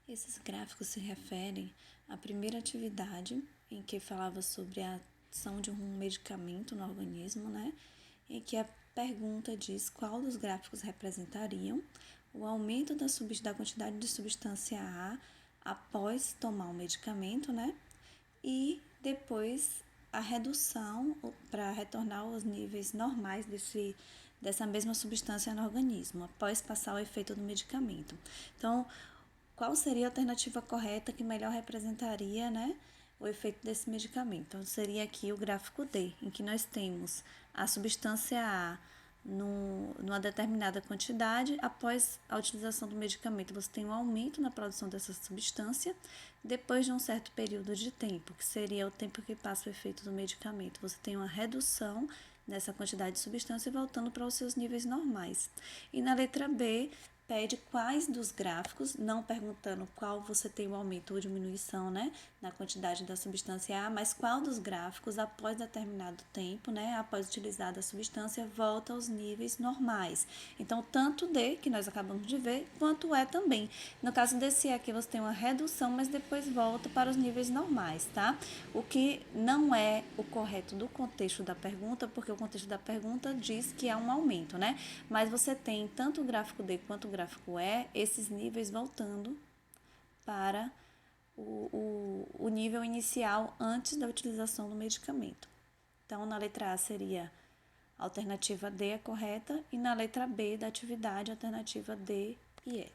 Esses gráficos se referem à primeira atividade, em que falava sobre a ação de um medicamento no organismo, né? Em que a pergunta diz qual dos gráficos representariam o aumento da quantidade de substância A após tomar o medicamento, né? E depois a redução para retornar aos níveis normais dessa mesma substância no organismo, após passar o efeito do medicamento. Então, qual seria a alternativa correta que melhor representaria, né, o efeito desse medicamento? Então, seria aqui o gráfico D, em que nós temos a substância A numa determinada quantidade, após a utilização do medicamento, você tem um aumento na produção dessa substância, depois de um certo período de tempo, que seria o tempo que passa o efeito do medicamento, você tem uma redução nessa quantidade de substância voltando para os seus níveis normais. E na letra B, pede quais dos gráficos, não perguntando qual você tem o aumento ou diminuição, né, na quantidade da substância A, mas qual dos gráficos, após determinado tempo, né, após utilizada a substância, volta aos níveis normais. Então, tanto D, que nós acabamos de ver, quanto E também. No caso desse E aqui, você tem uma redução, mas depois volta para os níveis normais, tá? O que não é o correto do contexto da pergunta, porque o contexto da pergunta diz que há um aumento, né? Mas você tem tanto o gráfico D quanto o gráfico E, esses níveis voltando para o nível inicial antes da utilização do medicamento. Então, na letra A seria a alternativa D a correta e na letra B da atividade, a alternativa D e E.